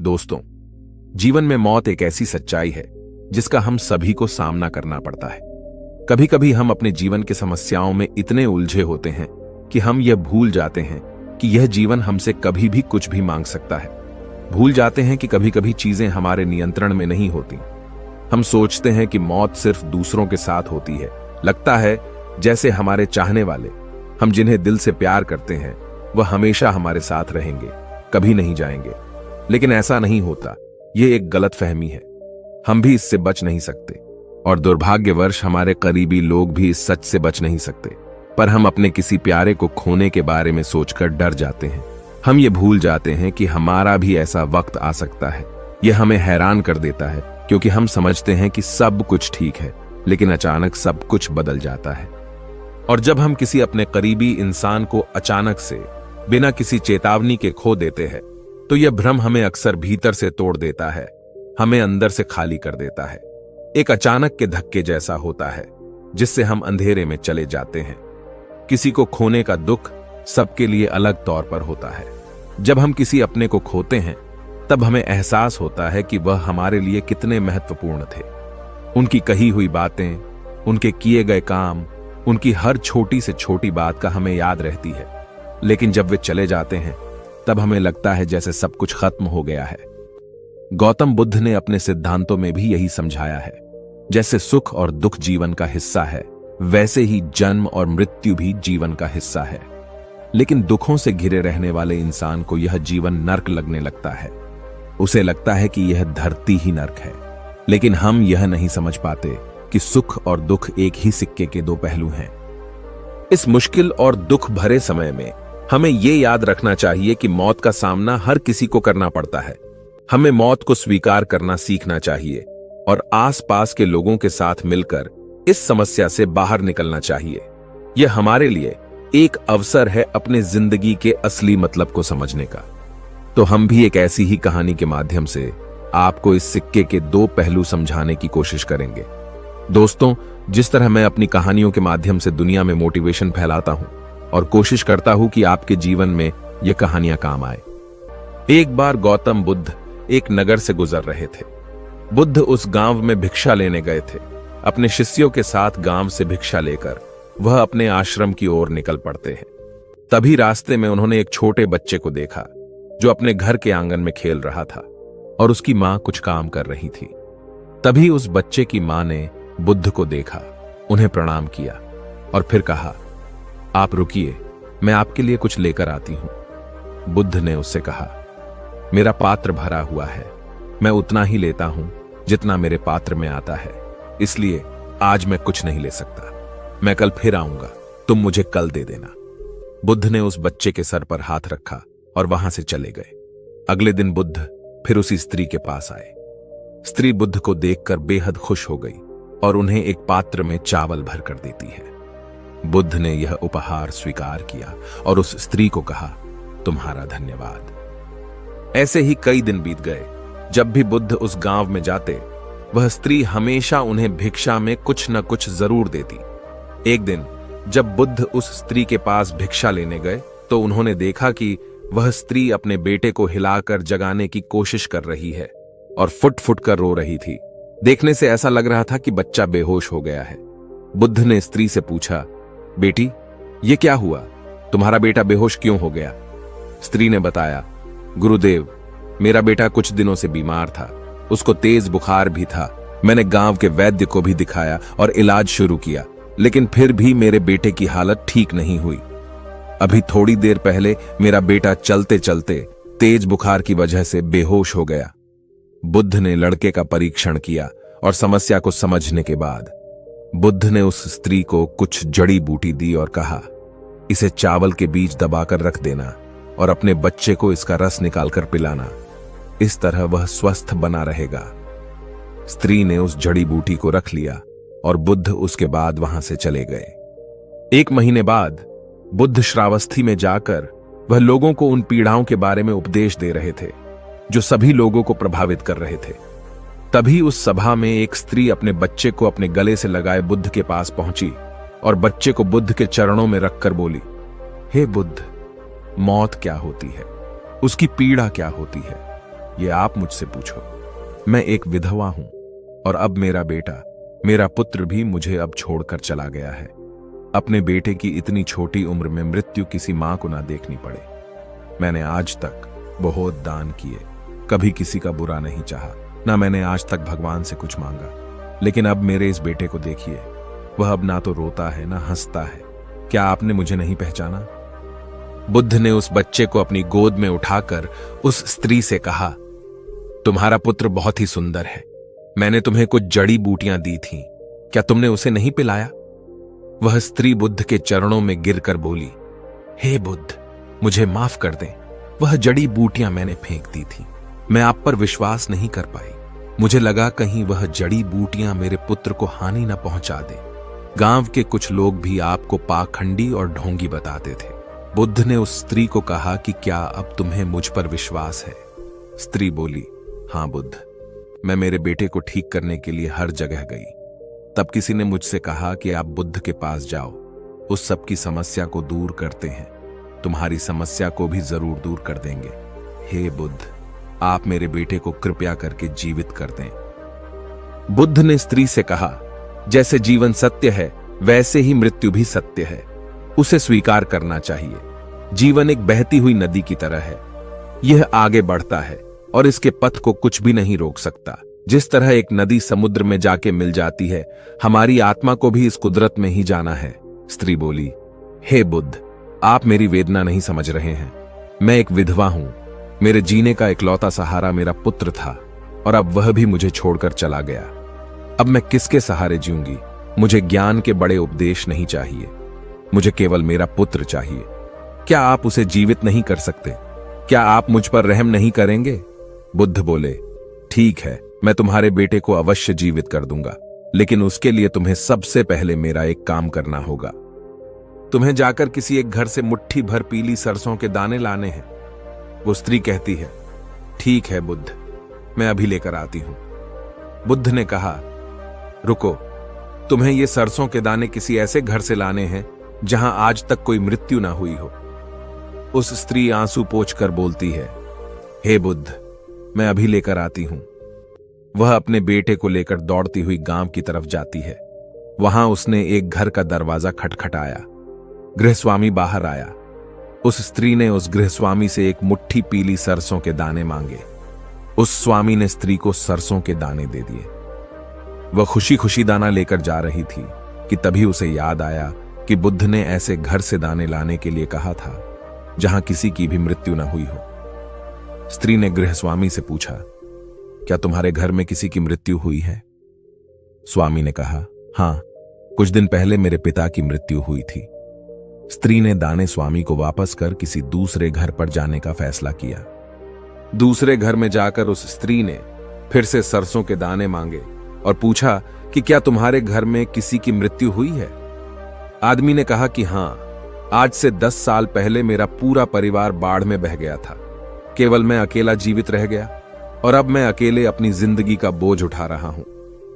दोस्तों, जीवन में मौत एक ऐसी सच्चाई है जिसका हम सभी को सामना करना पड़ता है। कभी कभी हम अपने जीवन की समस्याओं में इतने उलझे होते हैं कि हम यह भूल जाते हैं कि यह जीवन हमसे कभी भी कुछ भी मांग सकता है। भूल जाते हैं कि कभी कभी चीजें हमारे नियंत्रण में नहीं होती। हम सोचते हैं कि मौत सिर्फ दूसरों के साथ होती है। लगता है जैसे हमारे चाहने वाले, हम जिन्हें दिल से प्यार करते हैं, वह हमेशा हमारे साथ रहेंगे, कभी नहीं जाएंगे। लेकिन ऐसा नहीं होता। यह एक गलतफहमी है। हम भी इससे बच नहीं सकते और दुर्भाग्यवश हमारे करीबी लोग भी इस सच से बच नहीं सकते। पर हम अपने किसी प्यारे को खोने के बारे में सोचकर डर जाते हैं। हम ये भूल जाते हैं कि हमारा भी ऐसा वक्त आ सकता है। यह हमें हैरान कर देता है क्योंकि हम समझते हैं कि सब कुछ ठीक है, लेकिन अचानक सब कुछ बदल जाता है। और जब हम किसी अपने करीबी इंसान को अचानक से बिना किसी चेतावनी के खो देते हैं तो यह भ्रम हमें अक्सर भीतर से तोड़ देता है, हमें अंदर से खाली कर देता है। एक अचानक के धक्के जैसा होता है जिससे हम अंधेरे में चले जाते हैं। किसी को खोने का दुख सबके लिए अलग तौर पर होता है। जब हम किसी अपने को खोते हैं तब हमें एहसास होता है कि वह हमारे लिए कितने महत्वपूर्ण थे। उनकी कही हुई बातें, उनके किए गए काम, उनकी हर छोटी से छोटी बात का हमें याद रहती है। लेकिन जब वे चले जाते हैं तब हमें लगता है जैसे सब कुछ खत्म हो गया है। गौतम बुद्ध ने अपने सिद्धांतों में भी यही समझाया है। जैसे सुख और दुख जीवन का हिस्सा है, वैसे ही जन्म और मृत्यु भी जीवन का हिस्सा है। लेकिन दुखों से घिरे रहने वाले इंसान को यह जीवन नर्क लगने लगता है। उसे लगता है कि यह धरती ही नर्क है। लेकिन हम यह नहीं समझ पाते कि सुख और दुख एक ही सिक्के के दो पहलू हैं। इस मुश्किल और दुख भरे समय में हमें यह याद रखना चाहिए कि मौत का सामना हर किसी को करना पड़ता है। हमें मौत को स्वीकार करना सीखना चाहिए और आसपास के लोगों के साथ मिलकर इस समस्या से बाहर निकलना चाहिए। यह हमारे लिए एक अवसर है अपने जिंदगी के असली मतलब को समझने का। तो हम भी एक ऐसी ही कहानी के माध्यम से आपको इस सिक्के के दो पहलू समझाने की कोशिश करेंगे। दोस्तों, जिस तरह मैं अपनी कहानियों के माध्यम से दुनिया में मोटिवेशन फैलाता हूं और कोशिश करता हूं कि आपके जीवन में यह कहानियां काम आए। एक बार गौतम बुद्ध एक नगर से गुजर रहे थे। बुद्ध उस गांव में भिक्षा लेने गए थे। अपने शिष्यों के साथ गांव से भिक्षा लेकर वह अपने आश्रम की ओर निकल पड़ते हैं। तभी रास्ते में उन्होंने एक छोटे बच्चे को देखा जो अपने घर के आंगन में खेल रहा था और उसकी मां कुछ काम कर रही थी। तभी उस बच्चे की मां ने बुद्ध को देखा, उन्हें प्रणाम किया और फिर कहा, आप रुकिए, मैं आपके लिए कुछ लेकर आती हूं। बुद्ध ने उससे कहा, मेरा पात्र भरा हुआ है, मैं उतना ही लेता हूं जितना मेरे पात्र में आता है, इसलिए आज मैं कुछ नहीं ले सकता। मैं कल फिर आऊंगा, तुम मुझे कल दे देना। बुद्ध ने उस बच्चे के सर पर हाथ रखा और वहां से चले गए। अगले दिन बुद्ध फिर उसी स्त्री के पास आए। स्त्री बुद्ध को देखकर बेहद खुश हो गई और उन्हें एक पात्र में चावल भर कर देती है। बुद्ध ने यह उपहार स्वीकार किया और उस स्त्री को कहा, तुम्हारा धन्यवाद। ऐसे ही कई दिन बीत गए। जब भी बुद्ध उस गांव में जाते, वह स्त्री हमेशा उन्हें भिक्षा में कुछ न कुछ जरूर देती। एक दिन जब बुद्ध उस स्त्री के पास भिक्षा लेने गए तो उन्होंने देखा कि वह स्त्री अपने बेटे को हिलाकर जगाने की कोशिश कर रही है और फुट फुट कर रो रही थी। देखने से ऐसा लग रहा था कि बच्चा बेहोश हो गया है। बुद्ध ने स्त्री से पूछा, बेटी, ये क्या हुआ? तुम्हारा बेटा बेहोश क्यों हो गया? स्त्री ने बताया, गुरुदेव, मेरा बेटा कुछ दिनों से बीमार था। उसको तेज बुखार भी था। मैंने गांव के वैद्य को भी दिखाया और इलाज शुरू किया, लेकिन फिर भी मेरे बेटे की हालत ठीक नहीं हुई। अभी थोड़ी देर पहले मेरा बेटा चलते चलते तेज बुखार की वजह से बेहोश हो गया। बुद्ध ने लड़के का परीक्षण किया और समस्या को समझने के बाद बुद्ध ने उस स्त्री को कुछ जड़ी बूटी दी और कहा, इसे चावल के बीज दबाकर रख देना और अपने बच्चे को इसका रस निकालकर पिलाना। इस तरह वह स्वस्थ बना रहेगा। स्त्री ने उस जड़ी बूटी को रख लिया और बुद्ध उसके बाद वहां से चले गए। एक महीने बाद बुद्ध श्रावस्ती में जाकर वह लोगों को उन पीड़ाओं के बारे में उपदेश दे रहे थे जो सभी लोगों को प्रभावित कर रहे थे। तभी उस सभा में एक स्त्री अपने बच्चे को अपने गले से लगाए बुद्ध के पास पहुंची और बच्चे को बुद्ध के चरणों में रखकर बोली, हे बुद्ध, मौत क्या होती है? उसकी पीड़ा क्या होती है? ये आप मुझसे पूछो। मैं एक विधवा हूं और अब मेरा बेटा, मेरा पुत्र भी मुझे अब छोड़कर चला गया है। अपने बेटे की इतनी छोटी उम्र में मृत्यु किसी मां को ना देखनी पड़े। मैंने आज तक बहुत दान किए, कभी किसी का बुरा नहीं चाहा, ना मैंने आज तक भगवान से कुछ मांगा। लेकिन अब मेरे इस बेटे को देखिए, वह अब ना तो रोता है ना हंसता है। क्या आपने मुझे नहीं पहचाना? बुद्ध ने उस बच्चे को अपनी गोद में उठाकर उस स्त्री से कहा, तुम्हारा पुत्र बहुत ही सुंदर है। मैंने तुम्हें कुछ जड़ी बूटियां दी थीं, क्या तुमने उसे नहीं पिलाया? वह स्त्री बुद्ध के चरणों में गिरकर बोली, हे बुद्ध, मुझे माफ कर दें। वह जड़ी बूटियां मैंने फेंक दी थी। मैं आप पर विश्वास नहीं कर पाई। मुझे लगा कहीं वह जड़ी बूटियां मेरे पुत्र को हानि न पहुंचा दे। गांव के कुछ लोग भी आपको पाखंडी और ढोंगी बताते थे। बुद्ध ने उस स्त्री को कहा कि क्या अब तुम्हें मुझ पर विश्वास है? स्त्री बोली, हां बुद्ध, मैं मेरे बेटे को ठीक करने के लिए हर जगह गई। तब किसी ने मुझसे कहा कि आप बुद्ध के पास जाओ, उस सब की समस्या को दूर करते हैं, तुम्हारी समस्या को भी जरूर दूर कर देंगे। हे बुद्ध, आप मेरे बेटे को कृपया करके जीवित कर दें। बुद्ध ने स्त्री से कहा, जैसे जीवन सत्य है वैसे ही मृत्यु भी सत्य है, उसे स्वीकार करना चाहिए। जीवन एक बहती हुई नदी की तरह है, यह आगे बढ़ता है और इसके पथ को कुछ भी नहीं रोक सकता। जिस तरह एक नदी समुद्र में जाके मिल जाती है, हमारी आत्मा को भी इस कुदरत में ही जाना है। स्त्री बोली, हे बुद्ध, आप मेरी वेदना नहीं समझ रहे हैं। मैं एक विधवा हूं, मेरे जीने का इकलौता सहारा मेरा पुत्र था और अब वह भी मुझे छोड़कर चला गया। अब मैं किसके सहारे जीऊंगी? मुझे ज्ञान के बड़े उपदेश नहीं चाहिए, मुझे केवल मेरा पुत्र चाहिए। क्या आप उसे जीवित नहीं कर सकते? क्या आप मुझ पर रहम नहीं करेंगे? बुद्ध बोले, ठीक है, मैं तुम्हारे बेटे को अवश्य जीवित कर दूंगा, लेकिन उसके लिए तुम्हें सबसे पहले मेरा एक काम करना होगा। तुम्हें जाकर किसी एक घर से मुट्ठी भर पीली सरसों के दाने लाने हैं। वो स्त्री कहती है, ठीक है बुद्ध, मैं अभी लेकर आती हूं। बुद्ध ने कहा, रुको, तुम्हें ये सरसों के दाने किसी ऐसे घर से लाने हैं जहां आज तक कोई मृत्यु ना हुई हो। उस स्त्री आंसू पोंछकर बोलती है, हे बुद्ध, मैं अभी लेकर आती हूं। वह अपने बेटे को लेकर दौड़ती हुई गांव की तरफ जाती है। वहां उसने एक घर का दरवाजा खटखटाया। गृहस्वामी बाहर आया। उस स्त्री ने उस गृहस्वामी से एक मुट्ठी पीली सरसों के दाने मांगे। उस स्वामी ने स्त्री को सरसों के दाने दे दिए। वह खुशी खुशी दाना लेकर जा रही थी कि तभी उसे याद आया कि बुद्ध ने ऐसे घर से दाने लाने के लिए कहा था जहां किसी की भी मृत्यु न हुई हो। स्त्री ने गृहस्वामी से पूछा, क्या तुम्हारे घर में किसी की मृत्यु हुई है? स्वामी ने कहा, हां, कुछ दिन पहले मेरे पिता की मृत्यु हुई थी। स्त्री ने दाने स्वामी को वापस कर किसी दूसरे घर पर जाने का फैसला किया। दूसरे घर में जाकर उस स्त्री ने फिर से सरसों के दाने मांगे और पूछा कि क्या तुम्हारे घर में किसी की मृत्यु हुई है? आदमी ने कहा कि हां, आज से 10 साल पहले मेरा पूरा परिवार बाढ़ में बह गया था। केवल मैं अकेला जीवित रह गया और अब मैं अकेले अपनी जिंदगी का बोझ उठा रहा हूं।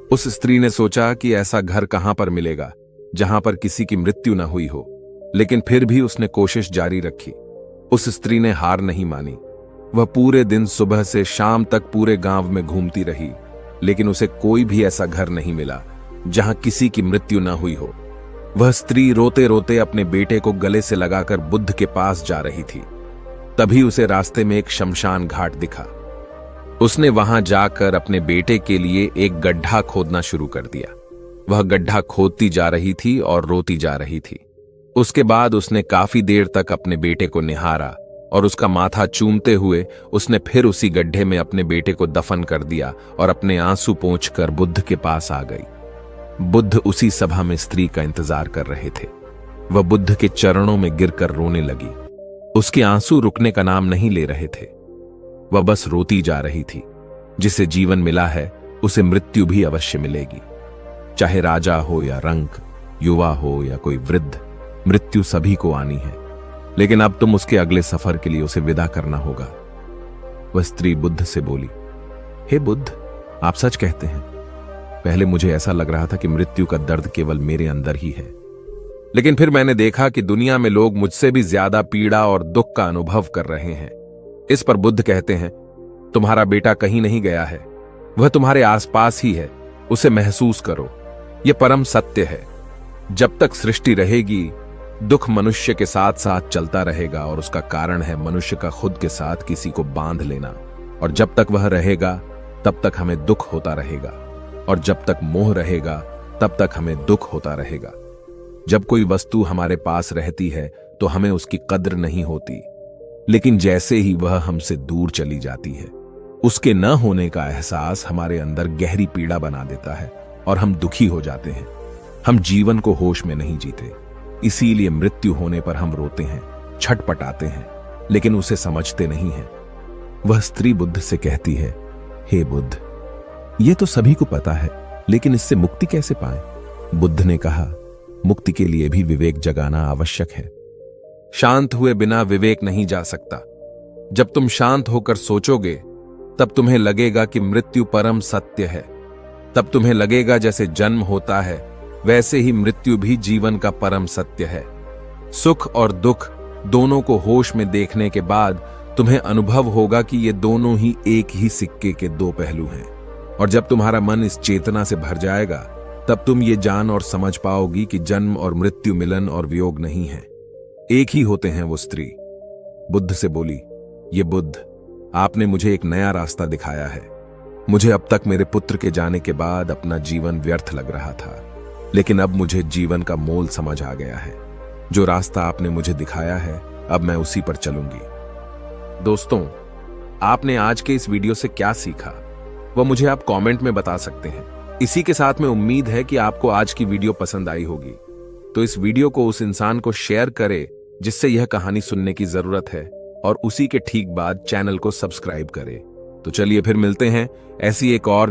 उस स्त्री ने सोचा कि ऐसा घर कहां पर मिलेगा जहां पर किसी की मृत्यु न हुई हो, लेकिन फिर भी उसने कोशिश जारी रखी। उस स्त्री ने हार नहीं मानी। वह पूरे दिन सुबह से शाम तक पूरे गांव में घूमती रही, लेकिन उसे कोई भी ऐसा घर नहीं मिला जहां किसी की मृत्यु न हुई हो। वह स्त्री रोते रोते अपने बेटे को गले से लगाकर बुद्ध के पास जा रही थी। तभी उसे रास्ते में एक शमशान घाट दिखा। उसने वहां जाकर अपने बेटे के लिए एक गड्ढा खोदना शुरू कर दिया। वह गड्ढा खोदती जा रही थी और रोती जा रही थी। उसके बाद उसने काफी देर तक अपने बेटे को निहारा और उसका माथा चूमते हुए उसने फिर उसी गड्ढे में अपने बेटे को दफन कर दिया और अपने आंसू पोंछकर बुद्ध के पास आ गई। बुद्ध उसी सभा में स्त्री का इंतजार कर रहे थे। वह बुद्ध के चरणों में गिरकर रोने लगी। उसके आंसू रुकने का नाम नहीं ले रहे थे। वह बस रोती जा रही थी। जिसे जीवन मिला है उसे मृत्यु भी अवश्य मिलेगी। चाहे राजा हो या रंक, युवा हो या कोई वृद्ध, मृत्यु सभी को आनी है, लेकिन अब तुम उसके अगले सफर के लिए उसे विदा करना होगा। वह स्त्री बुद्ध से बोली, हे बुद्ध, आप सच कहते हैं। पहले मुझे ऐसा लग रहा था कि मृत्यु का दर्द केवल मेरे अंदर ही है, लेकिन फिर मैंने देखा कि दुनिया में लोग मुझसे भी ज्यादा पीड़ा और दुख का अनुभव कर रहे हैं। इस पर बुद्ध कहते हैं, तुम्हारा बेटा कहीं नहीं गया है, वह तुम्हारे आसपास ही है, उसे महसूस करो। यह परम सत्य है। जब तक सृष्टि रहेगी, दुख मनुष्य के साथ साथ चलता रहेगा, और उसका कारण है मनुष्य का खुद के साथ किसी को बांध लेना। और जब तक वह रहेगा तब तक हमें दुख होता रहेगा, और जब तक मोह रहेगा तब तक हमें दुख होता रहेगा। जब कोई वस्तु हमारे पास रहती है तो हमें उसकी कद्र नहीं होती, लेकिन जैसे ही वह हमसे दूर चली जाती है, उसके न होने का एहसास हमारे अंदर गहरी पीड़ा बना देता है और हम दुखी हो जाते हैं। हम जीवन को होश में नहीं जीते, इसीलिए मृत्यु होने पर हम रोते हैं, छटपटाते हैं, लेकिन उसे समझते नहीं हैं। वह स्त्री बुद्ध से कहती है, हे बुद्ध, यह तो सभी को पता है, लेकिन इससे मुक्ति कैसे पाएं? बुद्ध ने कहा, मुक्ति के लिए भी विवेक जगाना आवश्यक है। शांत हुए बिना विवेक नहीं जा सकता। जब तुम शांत होकर सोचोगे, तब तुम्हें लगेगा कि मृत्यु परम सत्य है। तब तुम्हें लगेगा जैसे जन्म होता है, वैसे ही मृत्यु भी जीवन का परम सत्य है। सुख और दुख दोनों को होश में देखने के बाद तुम्हें अनुभव होगा कि ये दोनों ही एक ही सिक्के के दो पहलू हैं। और जब तुम्हारा मन इस चेतना से भर जाएगा, तब तुम ये जान और समझ पाओगी कि जन्म और मृत्यु मिलन और वियोग नहीं है, एक ही होते हैं। वो स्त्री बुद्ध से बोली, ये बुद्ध, आपने मुझे एक नया रास्ता दिखाया है। मुझे अब तक मेरे पुत्र के जाने के बाद अपना जीवन व्यर्थ लग रहा था, लेकिन अब मुझे जीवन का मोल समझ आ गया है। जो रास्ता आपने मुझे दिखाया है, अब मैं उसी पर चलूंगी। दोस्तों, आपने आज के इस वीडियो से क्या सीखा, वह मुझे आप कमेंट में बता सकते हैं। इसी के साथ में उम्मीद है कि आपको आज की वीडियो पसंद आई होगी, तो इस वीडियो को उस इंसान को शेयर करें जिससे यह कहानी सुनने की जरूरत है, और उसी के ठीक बाद चैनल को सब्सक्राइब करें। तो चलिए फिर मिलते हैं ऐसी एक और